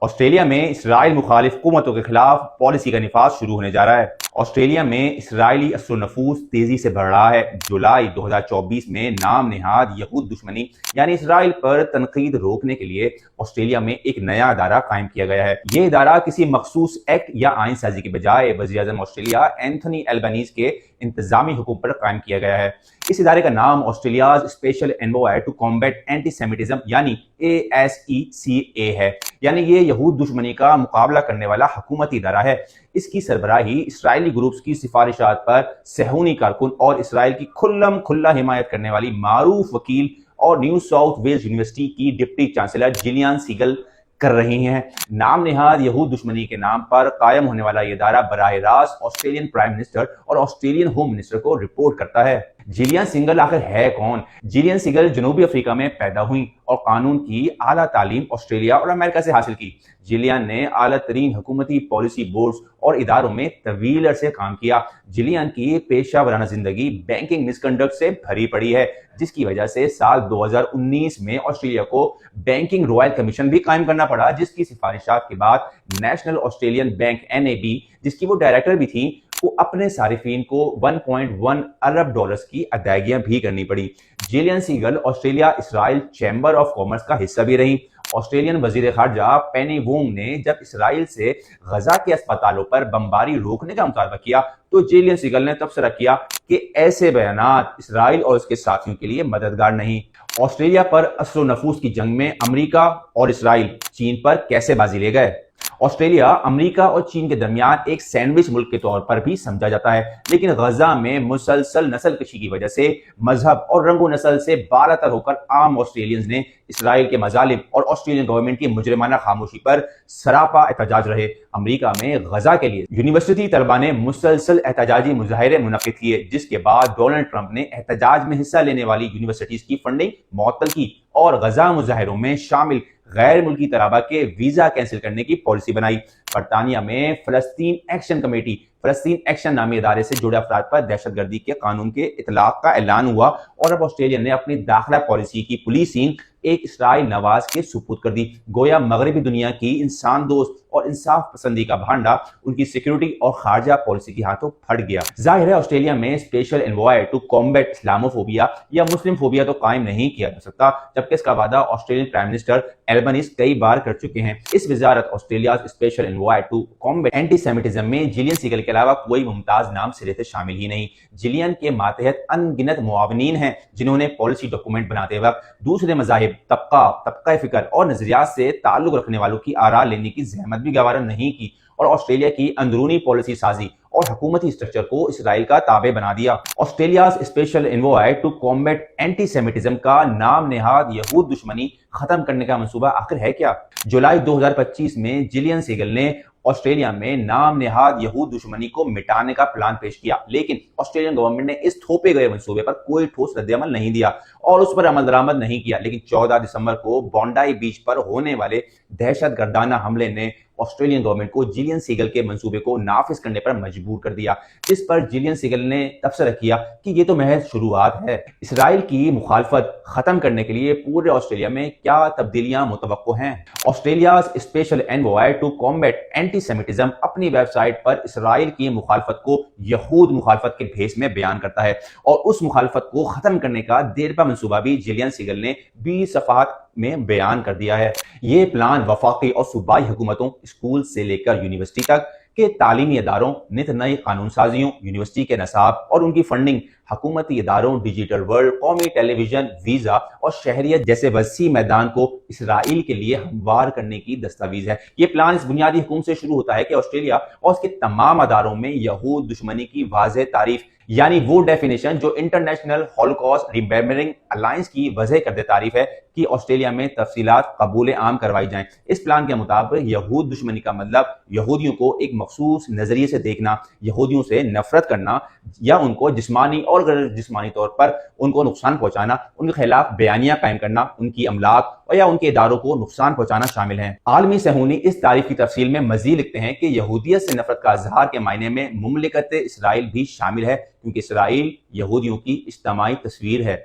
Australia میں اسرائیل مخالف حکومتوں کے خلاف پالیسی کا نفاذ شروع ہونے جا رہا ہے۔ آسٹریلیا میں اسرائیلی اثر و نفوذ تیزی سے بڑھ رہا ہے۔ جولائی 2024 میں نام نہاد یہود دشمنی یعنی اسرائیل پر تنقید روکنے کے لیے آسٹریلیا میں ایک نیا ادارہ قائم کیا گیا ہے۔ یہ ادارہ کسی مخصوص ایکٹ یا آئین سازی کے بجائے وزیر اعظم آسٹریلیا اینتھونی البنیز کے انتظامی حکم پر قائم کیا گیا ہے۔ اس ادارے کا نام آسٹریلیاز special envoy to combat anti Semitism یعنی ASECA ہے، یعنی یہ یہود دشمنی کا مقابلہ کرنے والا حکومتی ادارہ ہے۔ اس کی سربراہی اسرائیلی گروپس کی سفارشات پر صہیونی کارکن اور اسرائیل کی کھلم کھلا حمایت کرنے والی معروف وکیل اور نیو ساؤتھ ویلز یونیورسٹی کی ڈپٹی چانسلر جیلین سیگل کر رہی ہیں۔ نام نہاد یہود دشمنی کے نام پر قائم ہونے والا یہ ادارہ براہ راست آسٹریلین پرائم منسٹر اور آسٹریلین ہوم منسٹر کو رپورٹ کرتا ہے۔ جیلین سیگل آخر ہے کون؟ جیلین سیگل جنوبی افریقہ میں پیدا ہوئی اور قانون کی اعلیٰ تعلیم آسٹریلیا اور امریکہ سے حاصل کی۔ جیلین نے اعلیٰ ترین حکومتی پالیسی بورڈز اور اداروں میں طویل عرصے کام کیا۔ جیلین کی پیشہ ورانہ زندگی بینکنگ مس کنڈکٹ سے بھری پڑی ہے، جس کی وجہ سے سال 2019 میں آسٹریلیا کو بینکنگ رائل کمیشن بھی قائم کرنا پڑا، جس کی سفارشات کے بعد نیشنل آسٹریلین بینک NAB، جس کی وہ ڈائریکٹر بھی تھیں، کو اپنے صارفین کو 1.1 ارب ڈالرز کی ادائیگیاں بھی کرنی پڑی۔ Jillian Segal Australia Israel chamber of commerce کا حصہ بھی رہی۔ آسٹریلین وزیر خارجہ پینی وونگ نے جب اسرائیل سے غزہ کے اسپتالوں پر بمباری روکنے کا مطالبہ کیا تو جیلین سیگل نے تبصرہ کیا کہ ایسے بیانات اسرائیل اور اس کے ساتھیوں کے لیے مددگار نہیں۔ آسٹریلیا پر اثر و نفوذ کی جنگ میں امریکہ اور اسرائیل چین پر کیسے بازی لے گئے؟ آسٹریلیا امریکہ اور چین کے درمیان ایک سینڈوچ ملک کے طور پر بھی سمجھا جاتا ہے، لیکن غزہ میں مسلسل نسل کشی کی وجہ سے مذہب اور رنگ و نسل سے بالاتر ہو کر عام آسٹریلینز نے اسرائیل کے مظالم اور آسٹریلین گورنمنٹ کی مجرمانہ خاموشی پر سراپا احتجاج رہے۔ امریکہ میں غزہ کے لیے یونیورسٹی طلباء نے مسلسل احتجاجی مظاہرے منعقد کیے، جس کے بعد ڈونلڈ ٹرمپ نے احتجاج میں حصہ لینے والی یونیورسٹیز کی فنڈنگ معطل کی اور غزہ مظاہروں میں شامل غیر ملکی طلباء کے ویزا کینسل کرنے کی پالیسی بنائی۔ برطانیہ میں فلسطین ایکشن کمیٹی فلسطین ایکشن نامی ادارے سے جڑے افراد پر دہشت گردی کے قانون کے اطلاق کا اعلان ہوا اور اب آسٹریلیا نے اپنی داخلہ پالیسی کی پولیسنگ ایک اسرائیل نواز کے سپرد کر دی۔ گویا مغربی دنیا کی انسان دوست اور انصاف پسندی کا بھانڈا ان کی سیکیورٹی اور خارجہ پالیسی کے ہاتھوں پھٹ گیا۔ ظاہر ہے آسٹریلیا میں special envoy to combat Islamophobia یا مسلم فوبیا تو قائم نہیں کیا جا سکتا، جبکہ اس کا وعدہ آسٹریلین پرائم منسٹر البنیز کئی بار کر چکے ہیں۔ اس وزارت Australia special envoy to combat antisemitism میں جیلین سیگل کے علاوہ کوئی ممتاز نام سرے سے شامل ہی نہیں۔ جیلین کے ماتحت ان گنت معاونین ہیں جنہوں نے پالیسی ڈاکومنٹ بناتے وقت دوسرے مذاہب، طبقہ فکر اور نظریات سے تعلق رکھنے والوں کی آراء لینے کی زحمت بھی گوارا نہیں کی اور آسٹریلیا کی اندرونی پالیسی سازی اور حکومتی اسٹرکچر کو اسرائیل کا تابع بنا دیا۔ آسٹریلیاز special envoy to combat anti Semitism کا نام نہاد یہود دشمنی ختم کرنے کا منصوبہ آخر ہے کیا؟ جولائی 2025 میں جیلین سیگل نے آسٹریلیا میں نام نہاد یہود دشمنی کو مٹانے کا پلان پیش کیا، لیکن آسٹریلین گورنمنٹ نے اس تھوپے گئے منصوبے پر کوئی ٹھوس رد عمل نہیں دیا اور اس پر عمل درآمد نہیں کیا۔ لیکن 14 دسمبر کو بونڈائی بیچ پر ہونے والے دہشت گردانہ حملے نے آسٹریلین گورنمنٹ کو جیلین سیگل کے منصوبے کو نافذ کرنے پر مجبور کر دیا، جس پر جیلین سیگل نے تبصرہ کیا کہ یہ تو محض شروعات ہے۔ اسرائیل کی مخالفت ختم کرنے کے لیے پورے آسٹریلیا میں کیا تبدیلیاں متوقع ہیں؟ آسٹریلیاز special envoy to combat anti Semitism اپنی ویب سائٹ پر اسرائیل کی مخالفت کو یہود مخالفت کے بھیس میں بیان کرتا ہے اور اس مخالفت کو ختم کرنے کا دیرپا منصوبہ بھی جیلین سیگل نے 20 صفحات میں بیان کر دیا ہے۔ یہ پلان وفاقی اور صوبائی حکومتوں، اسکول سے لے کر یونیورسٹی تک کے تعلیمی اداروں، نت نئی قانون سازیوں، یونیورسٹی کے نصاب اور ان کی فنڈنگ، حکومتی اداروں، ڈیجیٹل ورلڈ، قومی ٹیلی ویژن، ویزا اور شہریت جیسے وسیع میدان کو اسرائیل کے لیے ہموار کرنے کی دستاویز ہے۔ یہ پلان اس بنیادی حکم سے شروع ہوتا ہے کہ آسٹریلیا اور اس کے تمام اداروں میں یہود دشمنی کی واضح تعریف، یعنی وہ ڈیفینیشن جو انٹرنیشنل ہولوکاسٹ ریمبرنگ الائنس کی وضع کردہ تعریف ہے کہ آسٹریلیا میں تفصیلات قبول عام کروائی جائیں۔ اس پلان کے مطابق یہود دشمنی کا مطلب یہودیوں کو ایک مخصوص نظریے سے دیکھنا، یہودیوں سے نفرت کرنا یا ان کو جسمانی اور غیر جسمانی طور پر ان کو نقصان پہنچانا، ان کے خلاف بیانیہ قائم کرنا، ان کی املاک یا ان کے اداروں کو نقصان پہنچانا شامل ہیں۔ عالمی صہیونی اس تعریف کی تفصیل میں مزید لکھتے ہیں کہ یہودیت سے نفرت کا اظہار کے معنی میں مملکت اسرائیل بھی شامل ہے، کیونکہ اسرائیل یہودیوں کی اجتماعی تصویر ہے۔